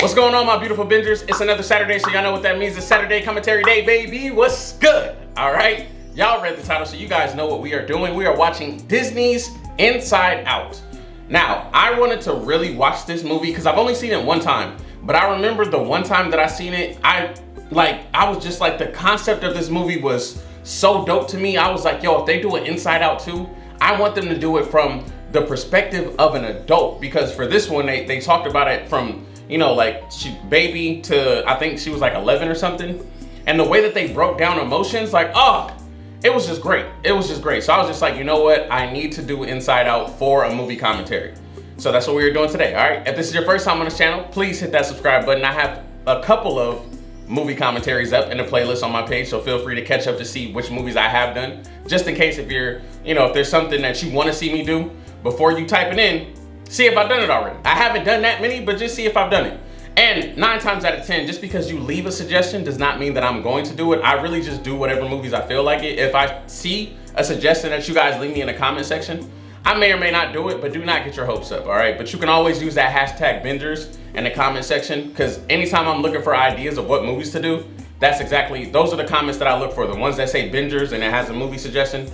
What's going on, my beautiful bingers? It's another Saturday, so y'all know what that means. It's Saturday commentary day, baby. What's good? All right, y'all read the title, so you guys know what we are doing. We are watching Disney's Inside Out. Now, I wanted to really watch this movie because I've only seen it one time, but I remember the one time that I seen it, I was just like, the concept of this movie was so dope to me. I was like, yo, if they do an Inside Out 2, I want them to do it from the perspective of an adult, because for this one, they talked about it from, you know, like baby to, I think she was like 11 or something. And the way that they broke down emotions, like, oh, it was just great. It was just great. So I was just like, you know what? I need to do Inside Out for a movie commentary. So that's what we're doing today, all right? If this is your first time on this channel, please hit that subscribe button. I have a couple of movie commentaries up in the playlist on my page, so feel free to catch up to see which movies I have done. Just in case if you're, you know, if there's something that you want to see me do, before you type it in, see if I've done it already. I haven't done that many, but just see if I've done it. And 9 times out of 10, just because you leave a suggestion does not mean that I'm going to do it. I really just do whatever movies I feel like it. If I see a suggestion that you guys leave me in the comment section, I may or may not do it, but do not get your hopes up, all right? But you can always use that hashtag bingers in the comment section, because anytime I'm looking for ideas of what movies to do, those are the comments that I look for. The ones that say bingers and it has a movie suggestion,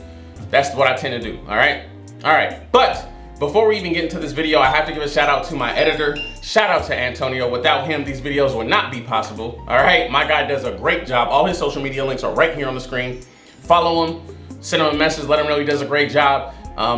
that's what I tend to do, all right? All right, but before we even get into this video, I have to give a shout out to my editor. Shout out to Antonio. Without him, these videos would not be possible. All right, my guy does a great job. All his social media links are right here on the screen. Follow him, send him a message, let him know he does a great job.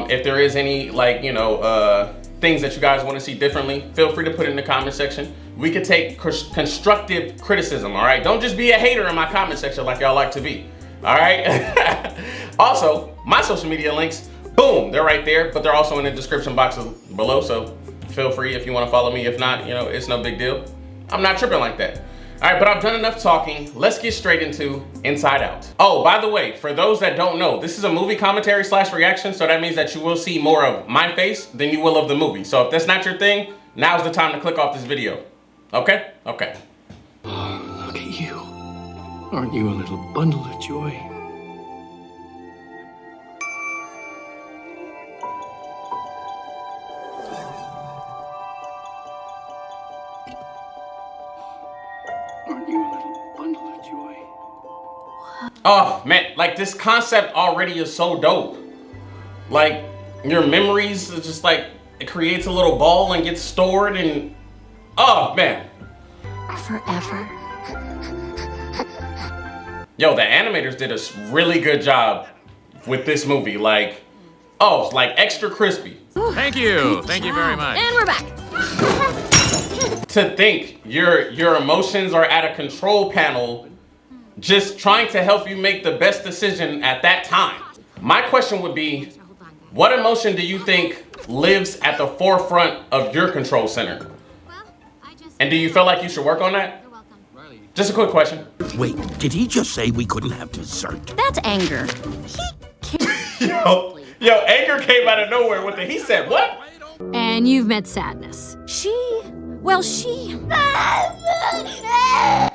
If there is any, like, you know, things that you guys want to see differently, feel free to put it in the comment section. We could take constructive criticism, all right? Don't just be a hater in my comment section like y'all like to be, all right? Also, my social media links, boom, they're right there, but they're also in the description box below, so feel free if you want to follow me. If not, you know, it's no big deal. I'm not tripping like that. All right, but I've done enough talking. Let's get straight into Inside Out. Oh, by the way, for those that don't know, this is a movie commentary / reaction, so that means that you will see more of my face than you will of the movie. So if that's not your thing, now's the time to click off this video. Okay? Okay. Oh, look at you. Aren't you a little bundle of joy? Aren't you a little bundle of joy? Oh, man, like, this concept already is so dope. Like, your memories is just like, it creates a little ball and gets stored, and oh, man. Forever. Yo, the animators did a really good job with this movie. Like, oh, it's like extra crispy. Thank you. Thank you very much. And we're back. To think your emotions are at a control panel just trying to help you make the best decision at that time. My question would be, what emotion do you think lives at the forefront of your control center? And do you feel like you should work on that? Just a quick question. Wait, did he just say we couldn't have dessert? That's anger. Yo, anger came out of nowhere with it. He said, what? And you've met Sadness.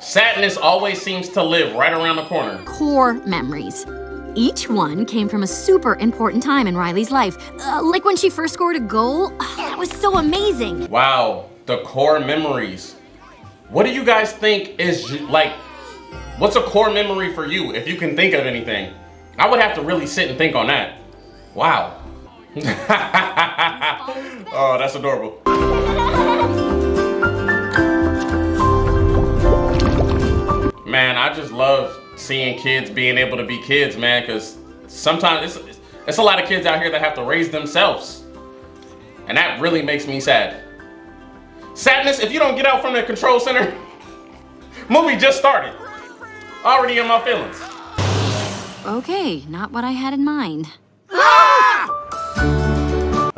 Sadness always seems to live right around the corner. Core memories. Each one came from a super important time in Riley's life. Like when she first scored a goal. That was so amazing. Wow, the core memories. What do you guys think is, like, what's a core memory for you, if you can think of anything? I would have to really sit and think on that. Wow. Oh, that's adorable. Man, I just love seeing kids being able to be kids, man, because sometimes it's a lot of kids out here that have to raise themselves. And that really makes me sad. Sadness, if you don't get out from the control center, movie just started. Already in my feelings. Okay, not what I had in mind.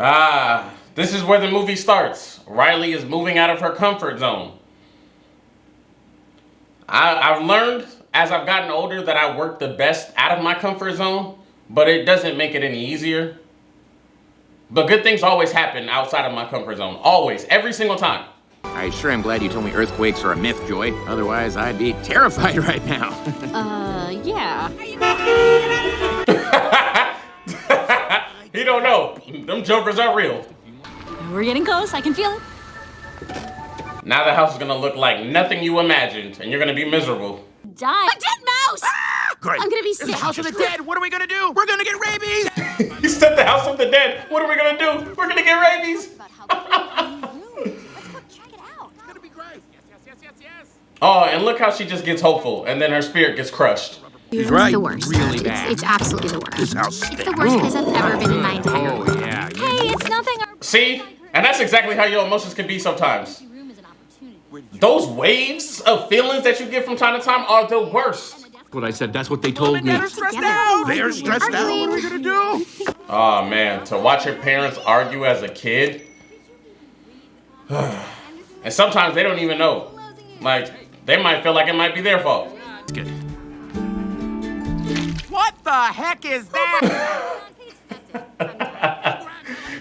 Ah, this is where the movie starts. Riley is moving out of her comfort zone. I've learned as I've gotten older that I work the best out of my comfort zone, but it doesn't make it any easier. But good things always happen outside of my comfort zone. Always. Every single time. I sure am glad you told me earthquakes are a myth, Joy. Otherwise, I'd be terrified right now. Yeah. He don't know. Them jokers are real. We're getting close. I can feel it. Now the house is gonna look like nothing you imagined, and you're gonna be miserable. Die. A dead mouse! Great. I'm gonna be It's sick. the house of the dead. What are we gonna do? We're gonna get rabies. You said the house of the dead. What are we gonna do? We're gonna get rabies. Oh, and look how she just gets hopeful, and then her spirit gets crushed. He's right. The worst. Really bad. It's absolutely the worst. This house It's the stinks. worst place I've ever been in my entire life. Oh, yeah. Hey, it's nothing. See? And that's exactly how your emotions can be sometimes. Those waves of feelings that you get from time to time are the worst. What I said, that's what they told me. They're stressed out. They're stressed out. What are we gonna do? Oh man, to watch your parents argue as a kid. And sometimes they don't even know. Like, they might feel like it might be their fault. What the heck is that?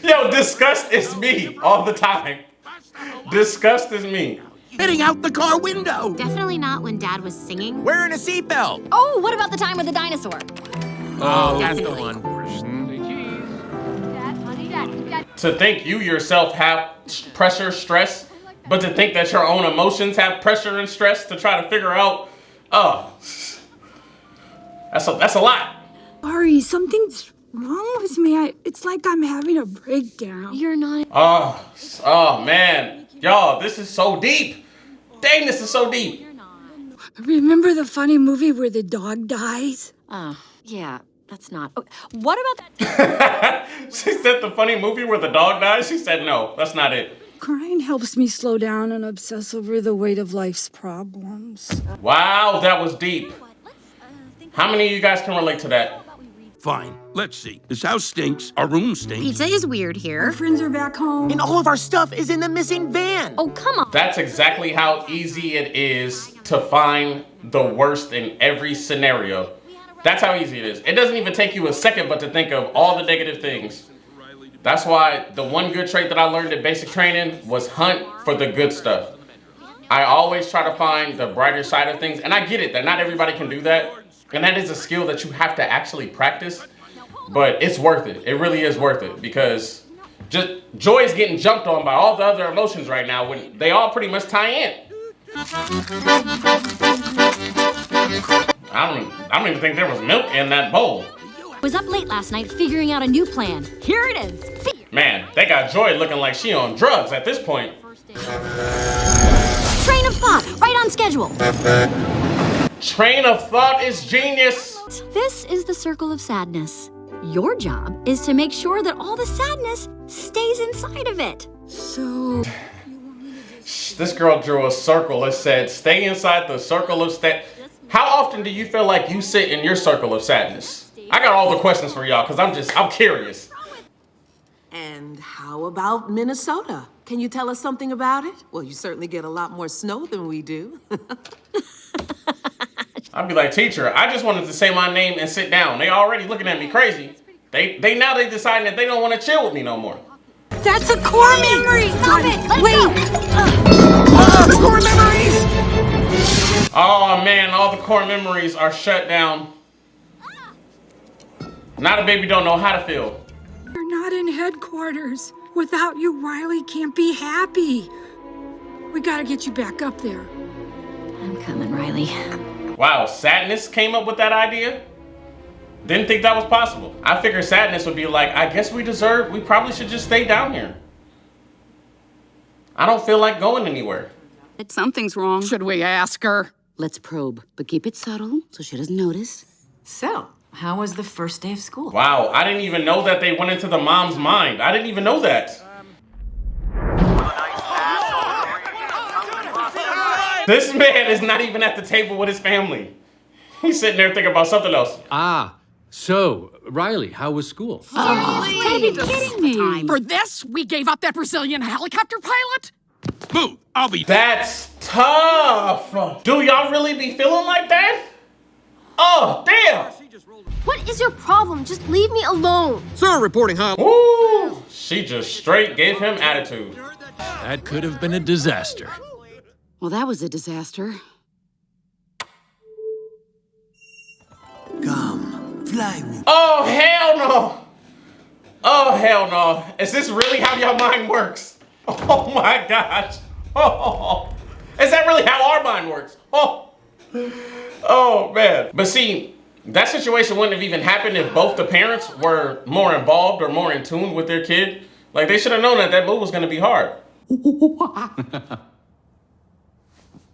Yo, disgust is me all the time. Disgust is me. Getting out the car window. Definitely not when Dad was singing. Wearing a seatbelt. Oh, what about the time with the dinosaur? Oh, that's the one. To think you yourself have pressure, stress, but to think that your own emotions have pressure and stress to try to figure out, that's a lot. Sorry, something's wrong with me. It's like I'm having a breakdown. You're not. Oh man, y'all, this is so deep. Dang, this is so deep. Remember the funny movie where the dog dies? Yeah, that's not. Oh, what about that? She said the funny movie where the dog dies. She said no, that's not it. Crying helps me slow down and obsess over the weight of life's problems. Wow, that was deep. How many of you guys can relate to that? Fine. Let's see. This house stinks. Our room stinks. Pizza is weird Our here. friends are back home. And all of our stuff is in the missing van. Oh, come on. That's exactly how easy it is to find the worst in every scenario. That's how easy it is. It doesn't even take you a second but to think of all the negative things. That's why the one good trait that I learned in basic training was hunt for the good stuff. I always try to find the brighter side of things, and I get it that not everybody can do that, and that is a skill that you have to actually practice, but it's worth it. It really is worth it, because just joy is getting jumped on by all the other emotions right now when they all pretty much tie in. I don't even think there was milk in that bowl. Was up late last night figuring out a new plan. Here it is. Man, they got Joy looking like she on drugs at this point. Train of thought, right on schedule. Train of thought is genius. This is the circle of sadness. Your job is to make sure that all the sadness stays inside of it. So, This girl drew a circle that said, stay inside the circle of How often do you feel like you sit in your circle of sadness? I got all the questions for y'all because I'm curious. And how about Minnesota? Can you tell us something about it? Well, you certainly get a lot more snow than we do. I'd be like, teacher, I just wanted to say my name and sit down. They already looking at me crazy. They deciding that they don't want to chill with me no more. that's a core memory! Stop it! Let's Wait! Core memories. Oh man, all the core memories are shut down. Now the baby don't know how to feel. You're not in headquarters. Without you, Riley can't be happy. We gotta get you back up there. I'm coming, Riley. Wow, Sadness came up with that idea? Didn't think that was possible. I figured Sadness would be like, I guess we probably should just stay down here. I don't feel like going anywhere. Something's wrong. Should we ask her? Let's probe, but keep it subtle so she doesn't notice. So, how was the first day of school? Wow, I didn't even know that they went into the mom's mind. I didn't even know that. This man is not even at the table with his family. He's sitting there thinking about something else. So, Riley, how was school? You gotta be kidding me. For this, we gave up that Brazilian helicopter pilot? Move. I'll be. That's tough. Do y'all really be feeling like that? Oh, damn. What is your problem? Just leave me alone. Sir, reporting home. Ooh, she just straight gave him attitude. That could have been a disaster. Well, that was a disaster. Come, fly with. Oh, hell no. Oh, hell no. Is this really how your mind works? Oh my gosh. Oh, is that really how our mind works? Oh, oh man. But see, that situation wouldn't have even happened if both the parents were more involved or more in tune with their kid. Like, they should have known that that move was going to be hard.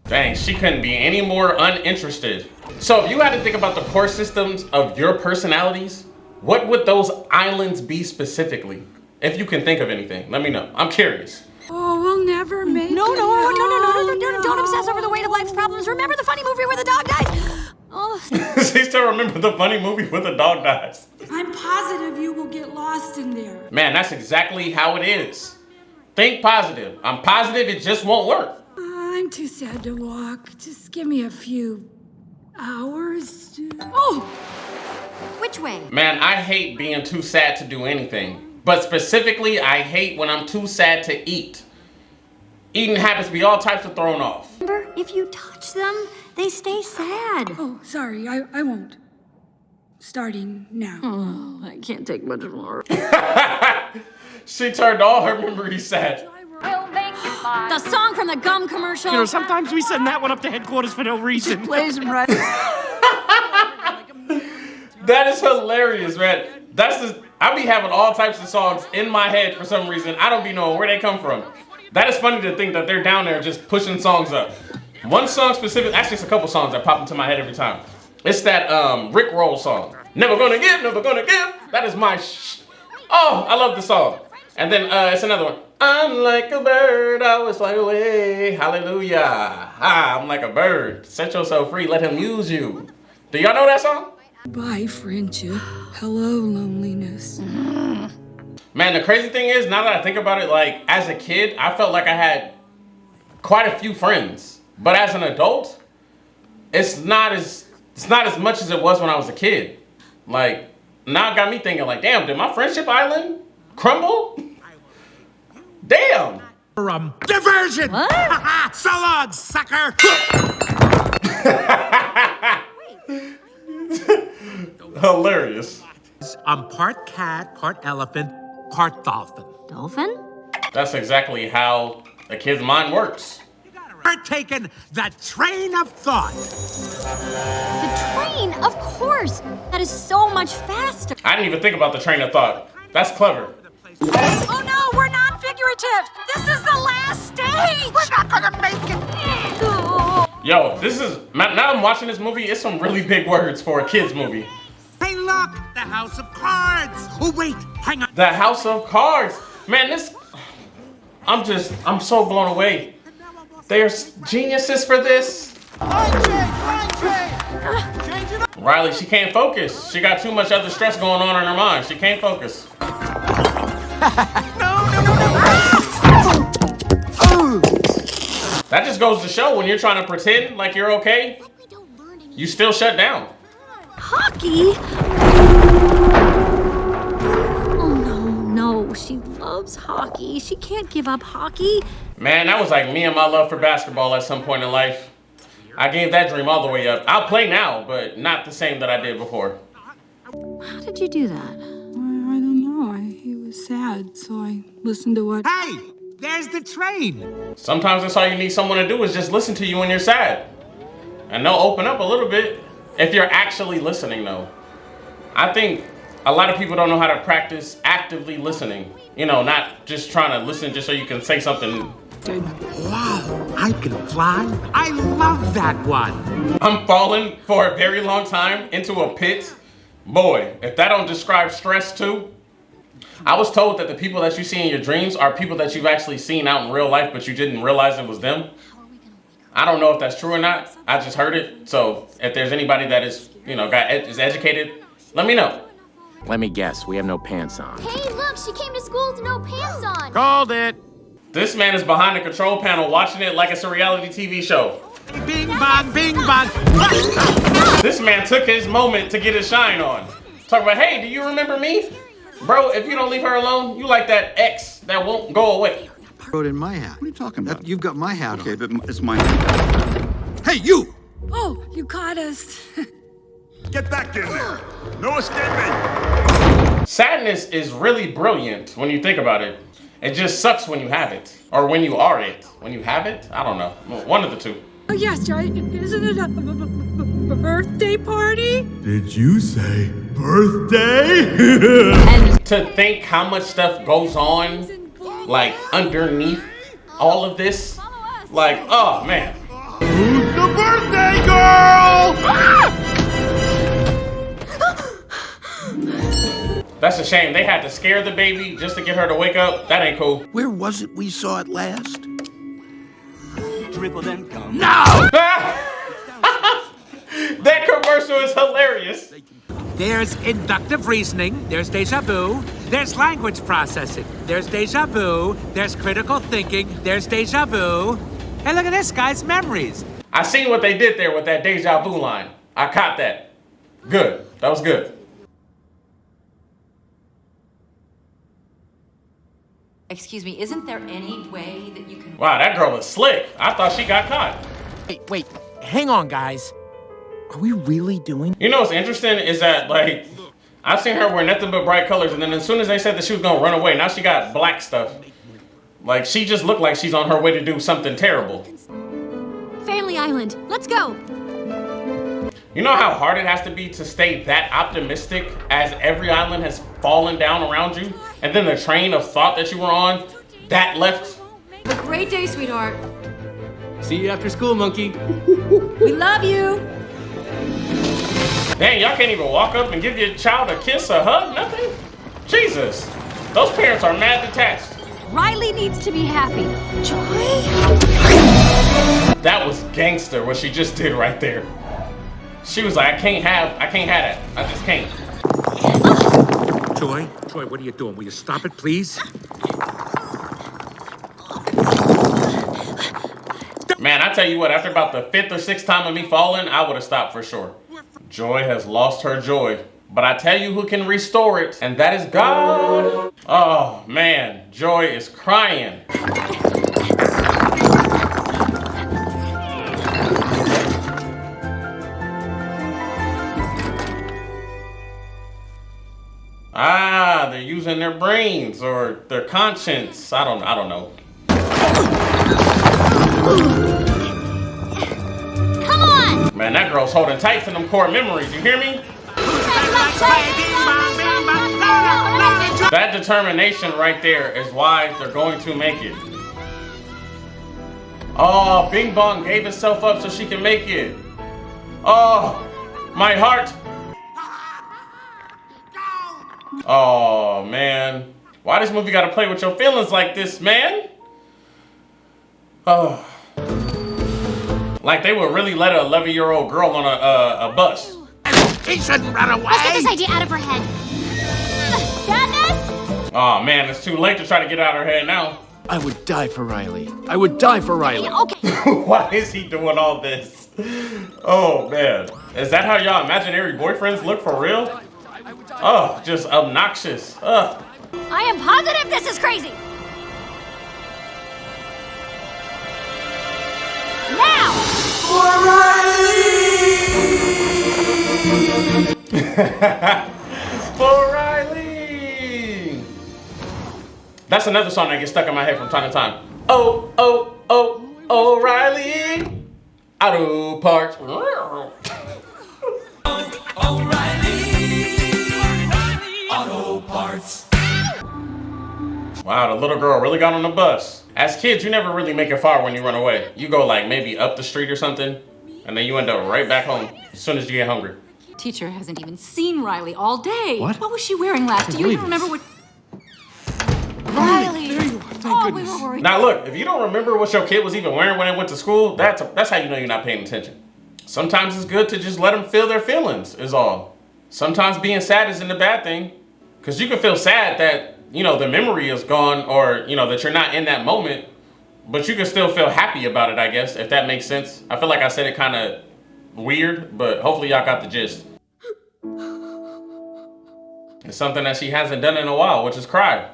Dang, she couldn't be any more uninterested. So if you had to think about the core systems of your personalities, what would those islands be specifically? If you can think of anything, let me know. I'm curious. Oh, we'll never make it. No, don't obsess over the weight of life's problems. Remember the funny movie where the dog dies? Oh. She still remember the funny movie where the dog dies. I'm positive you will get lost in there. Man, that's exactly how it is. Think positive. I'm positive it just won't work. I'm too sad to walk. Just give me a few hours. Oh! Which way? Man, I hate being too sad to do anything. But specifically, I hate when I'm too sad to eat. Eating habits be all types of thrown off. Remember, if you touch them, they stay sad. Oh, sorry, I won't. Starting now. Oh, I can't take much more. She turned all her memories sad. The song from the gum commercial. You know, sometimes we send that one up to headquarters for no reason. Plays right. That is hilarious, man. I be having all types of songs in my head for some reason. I don't be knowing where they come from. That is funny to think that they're down there just pushing songs up. One song specific, actually it's a couple songs that pop into my head every time. It's that Rick Roll song. Never gonna give, never gonna give. That is my Oh, I love the song. And then it's another one. I'm like a bird, I always fly away. Hallelujah. I'm like a bird. Set yourself free, let him use you. Do y'all know that song? Bye, friendship. Hello, loneliness. Man, the crazy thing is, now that I think about it, like, as a kid, I felt like I had quite a few friends. But as an adult, it's not as much as it was when I was a kid. Like, now it got me thinking, like, damn, did my friendship island crumble? Damn! Diversion! What? So long, sucker! Hilarious. I'm part cat, part elephant, part dolphin. Dolphin? That's exactly how a kid's mind works. We're taking the train of thought. The train? Of course. That is so much faster. I didn't even think about the train of thought. That's clever. Oh no, we're not figurative. This is the last stage. We're not gonna make it. Yo, now I'm watching this movie, it's some really big words for a kid's movie. Hey, look, the House of Cards. Oh, wait, hang on. The House of Cards. Man, I'm so blown away. They're geniuses for this. Riley, she can't focus. She got too much other stress going on in her mind. She can't focus. That just goes to show when you're trying to pretend like you're okay, you still shut down. Hockey? Oh no, she loves hockey. She can't give up hockey. Man, that was like me and my love for basketball at some point in life. I gave that dream all the way up. I'll play now, but not the same that I did before. How did you do that? I don't know. He was sad, so I listened to what... Hey, there's the train. Sometimes that's all you need someone to do is just listen to you when you're sad. And they'll open up a little bit if you're actually listening, though. I think a lot of people don't know how to practice actively listening. You know, not just trying to listen just so you can say something. Wow, I can fly. I love that one. I'm falling for a very long time into a pit. Boy, if that don't describe stress too. I was told that the people that you see in your dreams are people that you've actually seen out in real life, but you didn't realize it was them. I don't know if that's true or not. I just heard it. So if there's anybody that is, is educated, let me know. Let me guess, we have no pants on. Hey, look, she came to school with no pants on. Called it. This man is behind the control panel watching it like it's a reality TV show. Bing bong, bing bong. This man took his moment to get his shine on. Talk about, hey, do you remember me? Bro, if you don't leave her alone, you like that ex that won't go away. Wrote in my hat. What are you talking about? You've got my hat on. Okay, but it's my hat. Hey, you! Oh, you caught us. Get back in there. No escaping. Sadness is really brilliant when you think about it. It just sucks when you have it. Or when you are it. When you have it? I don't know. One of the two. Oh, yes, Joy. Isn't it a birthday party? Did you say birthday? And to think how much stuff goes on, like, underneath all of this. Like, oh, man. Who's the birthday girl? That's a shame. They had to scare the baby just to get her to wake up. That ain't cool. Where was it we saw it last? Dribble then come. No! That commercial is hilarious. There's inductive reasoning, there's deja vu, there's language processing, there's deja vu, there's critical thinking, there's deja vu. Hey, look at this, guys, memories. I seen what they did there with that deja vu line. I caught that. Good. That was good. Excuse me, isn't there any way that you can... Wow, that girl is slick. I thought she got caught. Wait, hang on, guys. Are we really doing... You know what's interesting is that, like, I've seen her wear nothing but bright colors, and then as soon as they said that she was gonna run away, now she got black stuff. Like, she just looked like she's on her way to do something terrible. Family Island, let's go. You know how hard it has to be to stay that optimistic as every island has fallen down around you? And then the train of thought that you were on, that left? Have a great day, sweetheart. See you after school, monkey. We love you. Dang, y'all can't even walk up and give your child a kiss, a hug, nothing? Jesus, those parents are mad detached. Riley needs to be happy. Joy? That was gangster, what she just did right there. She was like, I can't have it. I just can't. Joy, what are you doing? Will you stop it, please? Man, I tell you what, after about the 5th or 6th time of me falling, I would have stopped for sure. Joy has lost her joy. But I tell you who can restore it, and that is God. Oh, man, Joy is crying. Ah, they're using their brains or their conscience. I don't know. Come on! Man, that girl's holding tight to them core memories. You hear me? That determination right there is why they're going to make it. Oh, Bing Bong gave itself up so she can make it. Oh, my heart. Oh, man. Why this movie gotta play with your feelings like this, man? Oh. Like they would really let an 11-year-old girl on a bus. She shouldn't run away! Let's get this idea out of her head. Got this? Oh, man, it's too late to try to get out of her head now. I would die for Riley. I would die for Riley. Okay. Why is he doing all this? Oh, man. Is that how y'all imaginary boyfriends look for real? Oh, just obnoxious. Ugh. I am positive this is crazy. Now! For Riley! That's another song that gets stuck in my head from time to time. Oh, oh, oh, O'Reilly! Auto parts. Auto parts. Wow, the little girl really got on the bus. As kids, you never really make it far when you run away. You go like maybe up the street or something, and then you end up right back home as soon as you get hungry. Teacher hasn't even seen Riley all day. What? What was she wearing last? Do you even remember what... Riley! There you are, thank Oh, goodness. we were worried. Now look, if you don't remember what your kid was even wearing when they went to school, that's how you know you're not paying attention. Sometimes it's good to just let them feel their feelings, is all. Sometimes being sad isn't a bad thing. Because you can feel sad that, you know, the memory is gone or, you know, that you're not in that moment. But you can still feel happy about it, I guess, if that makes sense. I feel like I said it kind of weird, but hopefully y'all got the gist. It's something that she hasn't done in a while, which is cry.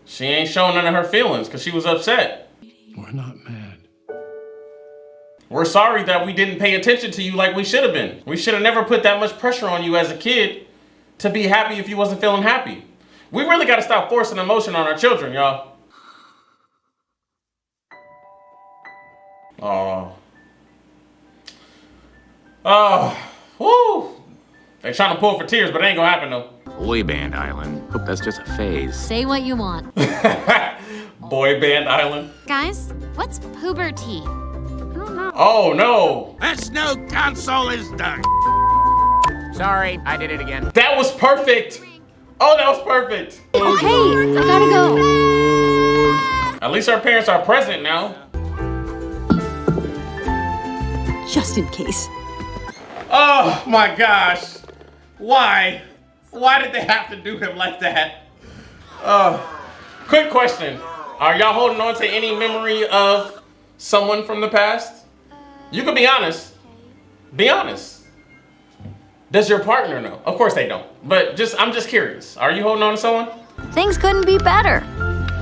She ain't shown none of her feelings because she was upset. We're not mad. We're sorry that we didn't pay attention to you like we should have been. We should have never put that much pressure on you as a kid to be happy if you wasn't feeling happy. We really got to stop forcing emotion on our children, y'all. Woo! They trying to pull for tears, but it ain't gonna happen though. Boy Band Island. Hope that's just a phase. Say what you want. Boy Band Island. Guys, what's puberty? I don't know. Oh no! That's no console is done. Sorry, I did it again. That was perfect! Oh, that was perfect! Okay, I gotta go. At least our parents are present now. Just in case. Oh my gosh. Why? Why did they have to do him like that? Quick question. Are y'all holding on to any memory of someone from the past? You can be honest. Be honest. Does your partner know? Of course they don't. But I'm just curious. Are you holding on to someone? Things couldn't be better.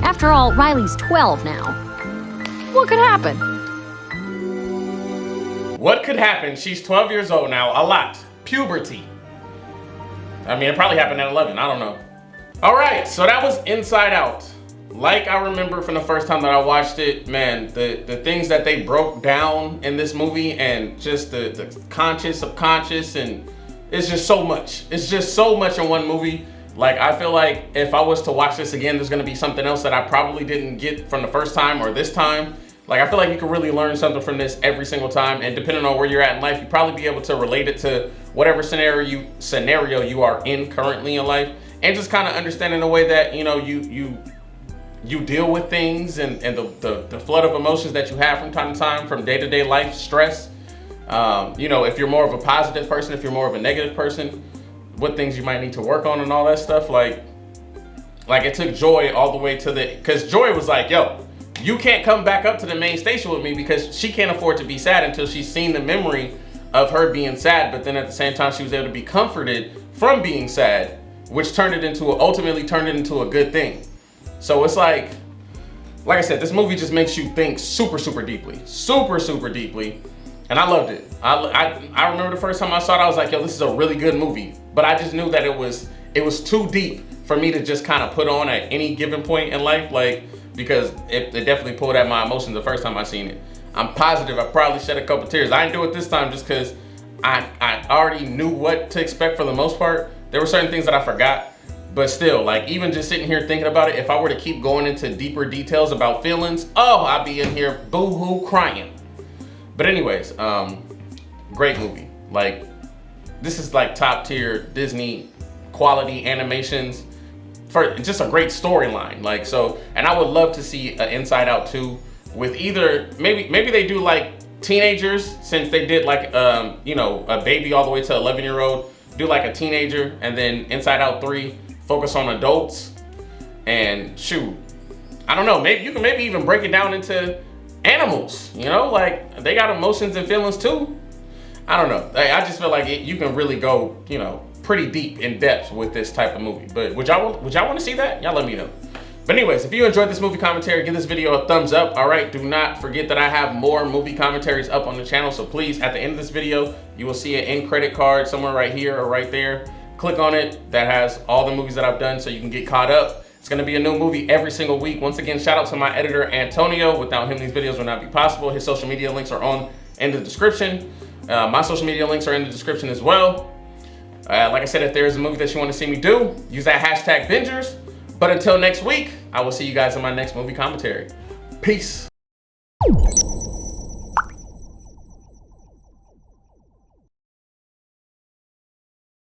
After all, Riley's 12 now. What could happen? What could happen? She's 12 years old now. A lot. Puberty. I mean, it probably happened at 11. I don't know. All right, so that was Inside Out. Like I remember from the first time that I watched it, man, the things that they broke down in this movie and just the conscious, subconscious, and it's just so much. It's just so much in one movie. Like, I feel like if I was to watch this again, there's gonna be something else that I probably didn't get from the first time or this time. Like, I feel like you can really learn something from this every single time, and depending on where you're at in life, you probably be able to relate it to whatever scenario you are in currently in life, and just kind of understanding the way that, you know, you deal with things and the flood of emotions that you have from time to time, from day-to-day life stress. You know, if you're more of a positive person, if you're more of a negative person, what things you might need to work on and all that stuff. Like it took Joy all the way to because Joy was like, yo, you can't come back up to the main station with me because she can't afford to be sad until she's seen the memory of her being sad. But then at the same time, she was able to be comforted from being sad, which ultimately turned it into a good thing. So it's like I said, this movie just makes you think super, super deeply, super deeply. And I loved it. I remember the first time I saw it, I was like, yo, this is a really good movie. But I just knew that it was too deep for me to just kind of put on at any given point in life, like, because it definitely pulled at my emotions the first time I seen it. I'm positive I probably shed a couple tears. I didn't do it this time just because I already knew what to expect for the most part. There were certain things that I forgot, but still, like, even just sitting here thinking about it, if I were to keep going into deeper details about feelings, oh, I'd be in here boo-hoo crying. But anyways, great movie. Like, this is like top tier Disney quality animations for just a great storyline. Like, so, and I would love to see an Inside Out 2 with either, maybe they do like teenagers, since they did like, you know, a baby all the way to 11-year-old, do like a teenager, and then Inside Out 3, focus on adults. And shoot, I don't know, maybe you can even break it down into animals, you know, like they got emotions and feelings too. I don't know. I just feel like you can really go, you know, pretty deep in depth with this type of movie. But would y'all want to see that? Y'all let me know. But anyways, if you enjoyed this movie commentary, give this video a thumbs up. All right, do not forget that I have more movie commentaries up on the channel. So please, at the end of this video, you will see an end credit card somewhere right here or right there. Click on it. That has all the movies that I've done so you can get caught up. It's gonna be a new movie every single week. Once again, shout out to my editor, Antonio. Without him, these videos would not be possible. His social media links are in the description. My social media links are in the description as well. Like I said, if there is a movie that you want to see me do, use that hashtag Bingers. But until next week, I will see you guys in my next movie commentary. Peace.